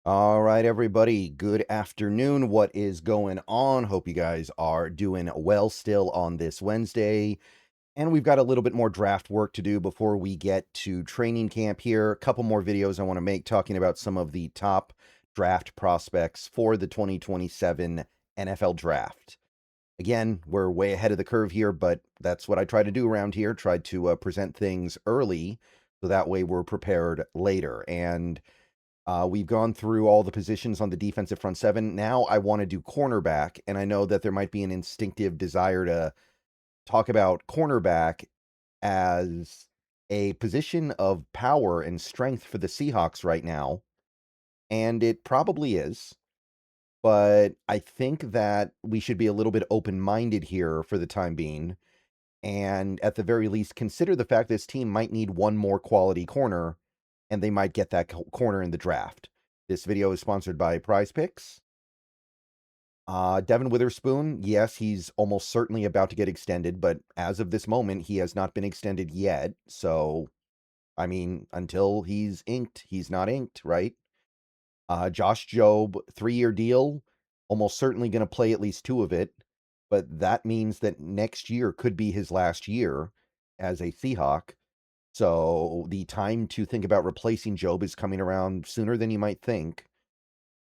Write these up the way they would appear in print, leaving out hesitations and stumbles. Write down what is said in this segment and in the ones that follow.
All right, everybody. Good afternoon. What is going on? Hope you guys are doing well still on this Wednesday. And we've got a little bit more draft work to do before we get to training camp here. A couple more videos I want to make talking about some of the top draft prospects for the 2027 NFL draft. Again, we're way ahead of the curve here, but that's what I try to do around here. Try to present things early so that way we're prepared later. And we've gone through all the positions on the defensive front seven. Now I want to do cornerback, and I know that there might be an instinctive desire to talk about cornerback as a position of power and strength for the Seahawks right now, and it probably is. But I think that we should be a little bit open-minded here for the time being, and at the very least, consider the fact this team might need one more quality corner, and they might get that corner in the draft. This video is sponsored by Prize Picks. Devin Witherspoon, yes, he's almost certainly about to get extended, but as of this moment, he has not been extended yet. So, I mean, until he's inked, he's not inked, right? Josh Jobe, 3-year deal, almost certainly going to play at least 2 of it, but that means that next year could be his last year as a Seahawk. So the time to think about replacing Jobe is coming around sooner than you might think.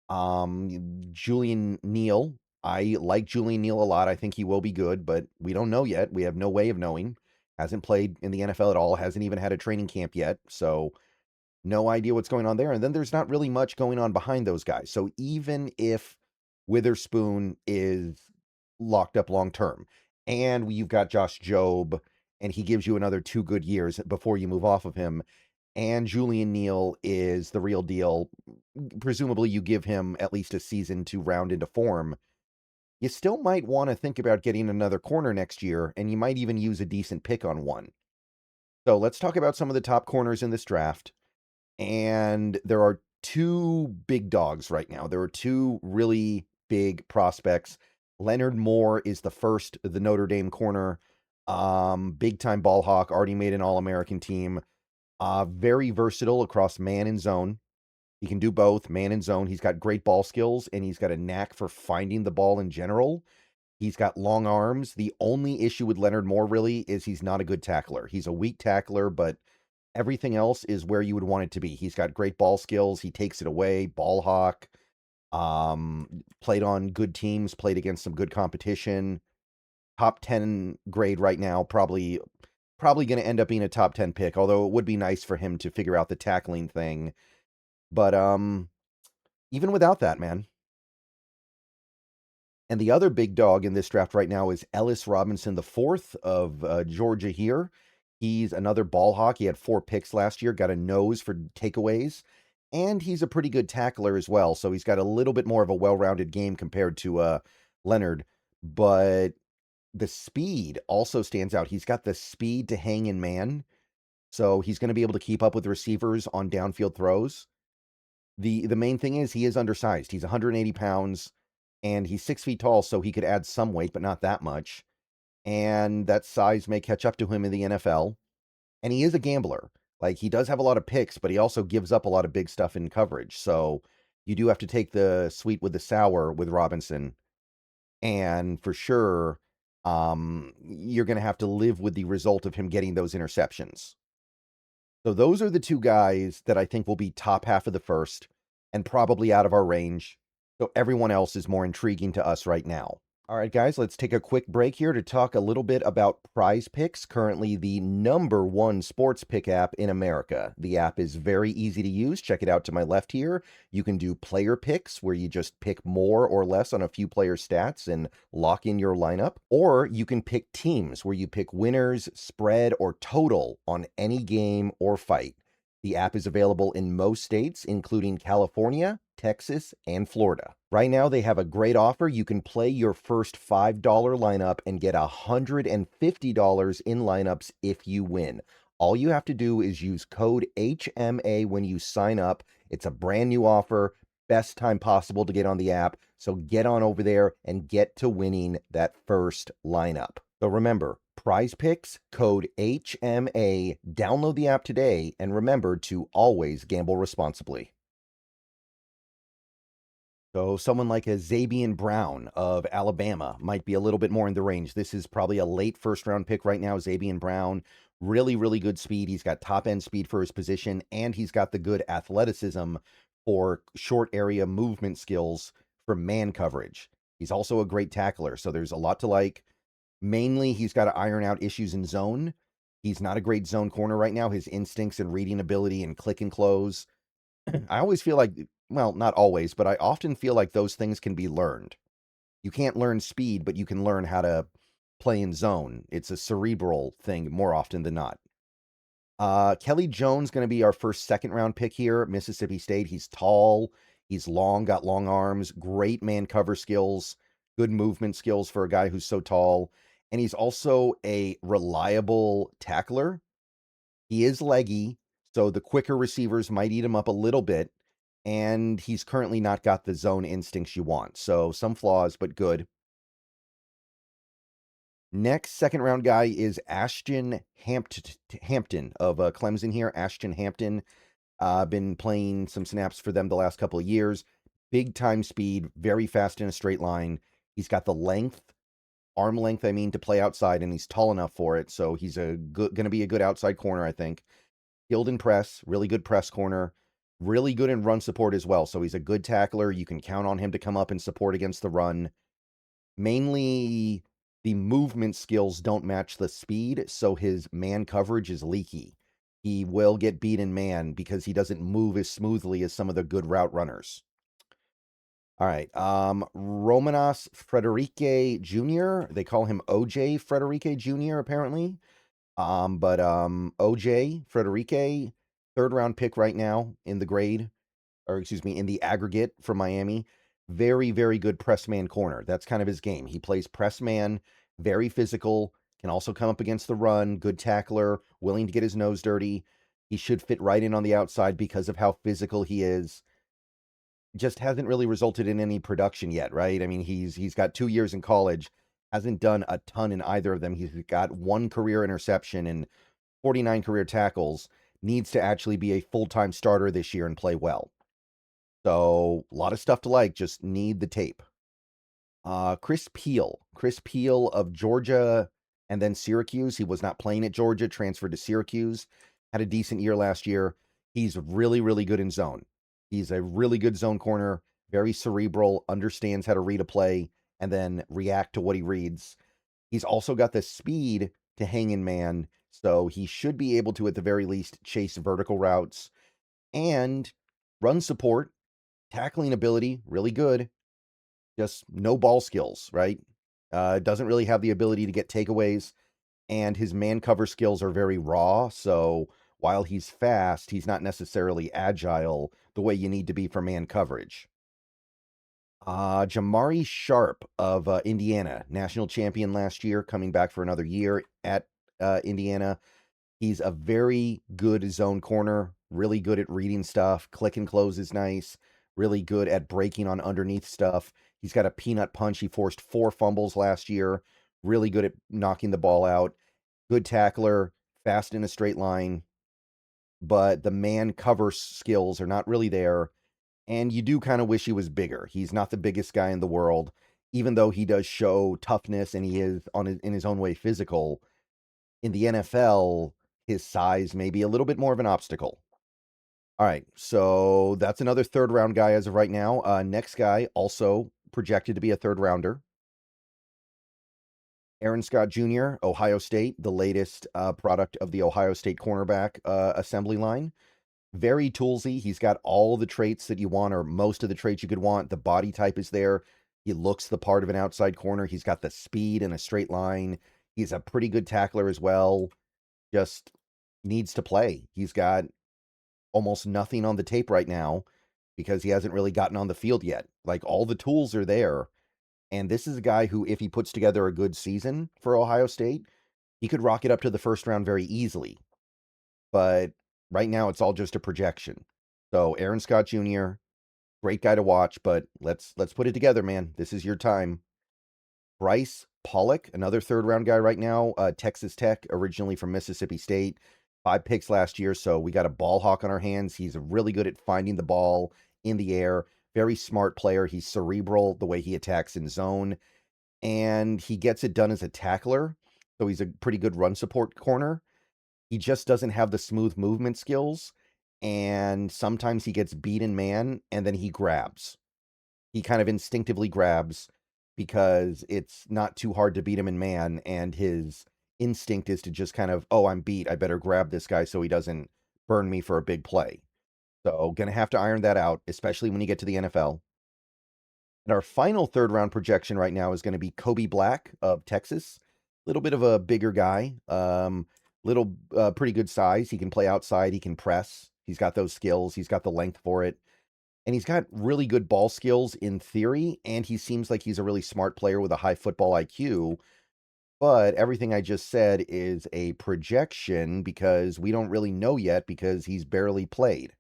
Julian Neal. I like Julian Neal a lot. I think he will be good, but we don't know yet. We have no way of knowing. Hasn't played in the NFL at all. Hasn't even had a training camp yet. So no idea what's going on there. And then there's not really much going on behind those guys. So even if Witherspoon is locked up long term, and you've got Josh Jobe, and he gives you another 2 good years before you move off of him, and Julian Neal is the real deal, presumably you give him at least a season to round into form, you still might want to think about getting another corner next year, and you might even use a decent pick on one. So let's talk about some of the top corners in this draft. And there are 2 big dogs right now. There are 2 really big prospects. Leonard Moore is the first, the Notre Dame corner. Big time ball hawk, already made an All-American team. Very versatile across man and zone. He can do both, man and zone. He's got great ball skills, and he's got a knack for finding the ball in general. He's got long arms. The only issue with Leonard Moore, really, is he's not a good tackler. He's a weak tackler, but everything else is where you would want it to be. He's got great ball skills. He takes it away. Ball hawk. Played on good teams. Played against some good competition. Top 10 grade right now. Probably going to end up being a top 10 pick, although it would be nice for him to figure out the tackling thing. But even without that, man. And the other big dog in this draft right now is Ellis Robinson, the fourth of Georgia here. He's another ball hawk. He had 4 picks last year, got a nose for takeaways, and he's a pretty good tackler as well. So he's got a little bit more of a well-rounded game compared to Leonard. But the speed also stands out. He's got the speed to hang in man. So he's going to be able to keep up with receivers on downfield throws. The main thing is he is undersized. He's 180 pounds, and he's 6 feet tall, so he could add some weight, but not that much. And that size may catch up to him in the NFL. And he is a gambler. Like, he does have a lot of picks, but he also gives up a lot of big stuff in coverage. So you do have to take the sweet with the sour with Robinson. And for sure, you're going to have to live with the result of him getting those interceptions. So those are the 2 guys that I think will be top half of the first and probably out of our range. So everyone else is more intriguing to us right now. All right, guys, let's take a quick break here to talk a little bit about Prize Picks, currently the #1 sports pick app in America. The app is very easy to use. Check it out to my left here. You can do player picks, where you just pick more or less on a few player stats and lock in your lineup. Or you can pick teams, where you pick winners, spread, or total on any game or fight. The app is available in most states, including California, Texas, and Florida. Right now, they have a great offer. You can play your first $5 lineup and get $150 in lineups if you win. All you have to do is use code HMA when you sign up. It's a brand new offer. Best time possible to get on the app. So get on over there and get to winning that first lineup. So remember, Prize Picks, code HMA. Download the app today, and remember to always gamble responsibly. So someone like a Zabian Brown of Alabama might be a little bit more in the range. This is probably a late first round pick right now. Zabian Brown, really, really good speed. He's got top end speed for his position, and he's got the good athleticism for short area movement skills for man coverage. He's also a great tackler, so there's a lot to like. Mainly, he's got to iron out issues in zone. He's not a great zone corner right now. His instincts and reading ability and click and close, I always feel like, well, not always, but I often feel like those things can be learned. You can't learn speed, but you can learn how to play in zone. It's a cerebral thing more often than not. Kelly Jones going to be our first second round pick here at Mississippi State. He's tall, he's long, got long arms, great man cover skills, good movement skills for a guy who's so tall, and he's also a reliable tackler. He is leggy, so the quicker receivers might eat him up a little bit, and he's currently not got the zone instincts you want. So some flaws, but good. Next second round guy is Ashton Hampton of Clemson here. Ashton Hampton, been playing some snaps for them the last couple of years. Big time speed, very fast in a straight line. He's got the length, arm length, I mean, to play outside, and he's tall enough for it. So he's going to be a good outside corner, I think. Skilled in press, really good press corner, really good in run support as well. So he's a good tackler. You can count on him to come up and support against the run. Mainly, the movement skills don't match the speed, so his man coverage is leaky. He will get beat in man because he doesn't move as smoothly as some of the good route runners. All right. Romanos Frederique Jr. They call him OJ Frederique Jr. apparently. OJ Frederique, third round pick right now in the grade, or excuse me, in the aggregate from Miami. Very, very good press man corner. That's kind of his game. He plays press man, very physical, can also come up against the run, good tackler, willing to get his nose dirty. He should fit right in on the outside because of how physical he is. Just hasn't really resulted in any production yet, right? I mean, he's got 2 years in college, hasn't done a ton in either of them. He's got 1 career interception and 49 career tackles. Needs to actually be a full-time starter this year and play well. So, a lot of stuff to like, just need the tape. Chris Peel of Georgia and then Syracuse. He was not playing at Georgia, transferred to Syracuse, had a decent year last year. He's really, really good in zone. He's a really good zone corner, very cerebral, understands how to read a play and then react to what he reads. He's also got the speed to hang in man, so he should be able to, at the very least, chase vertical routes and run support, tackling ability, really good. Just no ball skills, right? Doesn't really have the ability to get takeaways, and his man cover skills are very raw, so while he's fast, he's not necessarily agile the way you need to be for man coverage. Jamari Sharp of Indiana, national champion last year, coming back for another year at Indiana. He's a very good zone corner, really good at reading stuff. Click and close is nice, really good at breaking on underneath stuff. He's got a peanut punch. He forced 4 fumbles last year, really good at knocking the ball out. Good tackler, fast in a straight line, but the man cover skills are not really there. And you do kind of wish he was bigger. He's not the biggest guy in the world, even though he does show toughness and he is in his own way physical. In the NFL, his size may be a little bit more of an obstacle. All right, so that's another third round guy as of right now. Next guy, also projected to be a third rounder. Aaron Scott Jr., Ohio State, the latest product of the Ohio State cornerback assembly line. Very toolsy. He's got all the traits that you want, or most of the traits you could want. The body type is there. He looks the part of an outside corner. He's got the speed in a straight line. He's a pretty good tackler as well. Just needs to play. He's got almost nothing on the tape right now because he hasn't really gotten on the field yet. Like, all the tools are there. And this is a guy who, if he puts together a good season for Ohio State, he could rocket up to the first round very easily. But right now, it's all just a projection. So Aaron Scott Jr., great guy to watch, but let's put it together, man. This is your time. Bryce Pollock, another third round guy right now, Texas Tech, originally from Mississippi State. 5 picks last year, so we got a ball hawk on our hands. He's really good at finding the ball in the air. Very smart player. He's cerebral the way he attacks in zone, and he gets it done as a tackler. So he's a pretty good run support corner. He just doesn't have the smooth movement skills, and sometimes he gets beat in man, and then he grabs. He kind of instinctively grabs because it's not too hard to beat him in man, and his instinct is to just kind of, oh, I'm beat, I better grab this guy so he doesn't burn me for a big play. So gonna have to iron that out, especially when you get to the NFL. And our final third round projection right now is going to be Kobe Black of Texas. A little bit of a bigger guy, pretty good size. He can play outside. He can press. He's got those skills. He's got the length for it. And he's got really good ball skills in theory. And he seems like he's a really smart player with a high football IQ. But everything I just said is a projection because we don't really know yet because he's barely played.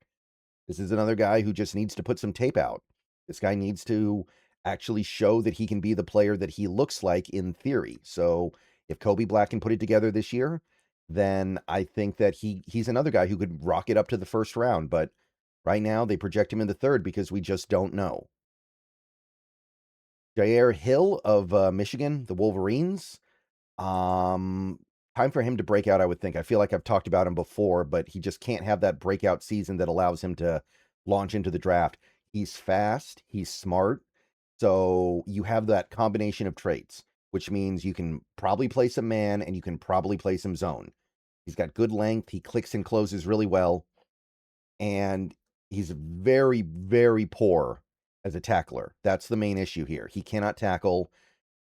This is another guy who just needs to put some tape out. This guy needs to actually show that he can be the player that he looks like in theory. So if Kobe Black can put it together this year, then I think that he's another guy who could rock it up to the first round. But right now they project him in the third because we just don't know. Jair Hill of Michigan, the Wolverines. Time for him to break out, I would think. I feel like I've talked about him before, but he just can't have that breakout season that allows him to launch into the draft. He's fast, he's smart, so you have that combination of traits, which means you can probably play some man and you can probably play some zone. He's got good length, he clicks and closes really well, and he's very, very poor as a tackler. That's the main issue here. He cannot tackle,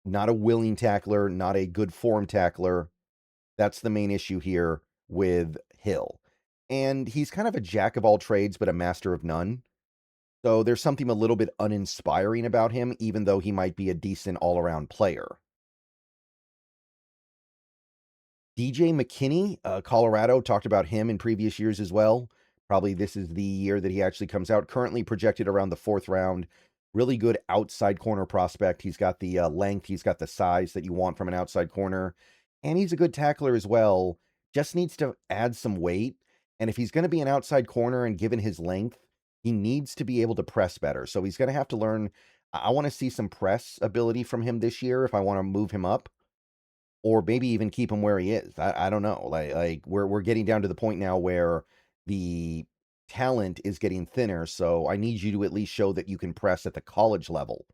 not a willing tackler, not a good form tackler. That's the main issue here with Hill. And he's kind of a jack of all trades, but a master of none. So there's something a little bit uninspiring about him, even though he might be a decent all-around player. DJ McKinney, Colorado, talked about him in previous years as well. Probably this is the year that he actually comes out. Currently projected around the fourth round. Really good outside corner prospect. He's got the length. He's got the size that you want from an outside corner. And he's a good tackler as well. Just needs to add some weight. And if he's going to be an outside corner and given his length, he needs to be able to press better. So he's going to have to learn. I want to see some press ability from him this year if I want to move him up, or maybe even keep him where he is. I don't know. Like we're getting down to the point now where the talent is getting thinner. So I need you to at least show that you can press at the college level,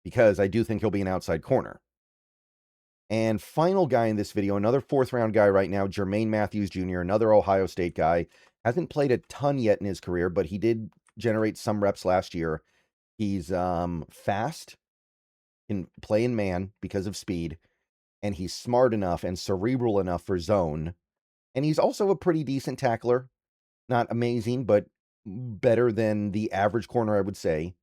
because I do think he'll be an outside corner. And final guy in this video, another fourth round guy right now, Jermaine Matthews Jr., another Ohio State guy. Hasn't played a ton yet in his career, but he did generate some reps last year. He's fast, can play in man because of speed, and he's smart enough and cerebral enough for zone. And he's also a pretty decent tackler. Not amazing, but better than the average corner, I would say.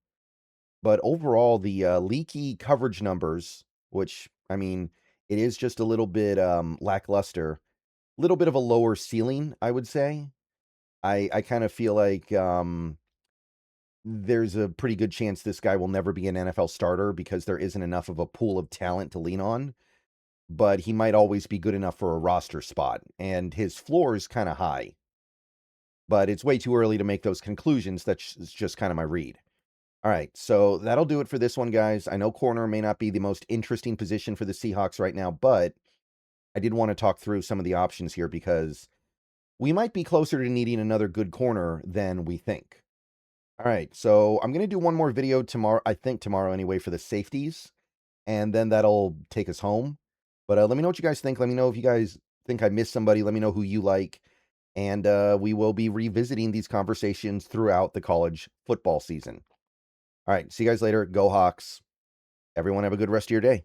But overall, the leaky coverage numbers, which, I mean, it is just a little bit lackluster. A little bit of a lower ceiling, I would say. I kind of feel like there's a pretty good chance this guy will never be an NFL starter because there isn't enough of a pool of talent to lean on. But he might always be good enough for a roster spot. And his floor is kind of high. But it's way too early to make those conclusions. That's just kind of my read. All right, so that'll do it for this one, guys. I know corner may not be the most interesting position for the Seahawks right now, but I did want to talk through some of the options here because we might be closer to needing another good corner than we think. All right, so I'm going to do one more video tomorrow, I think tomorrow anyway, for the safeties, and then that'll take us home. But let me know what you guys think. Let me know if you guys think I missed somebody. Let me know who you like. And we will be revisiting these conversations throughout the college football season. All right, see you guys later. Go Hawks. Everyone have a good rest of your day.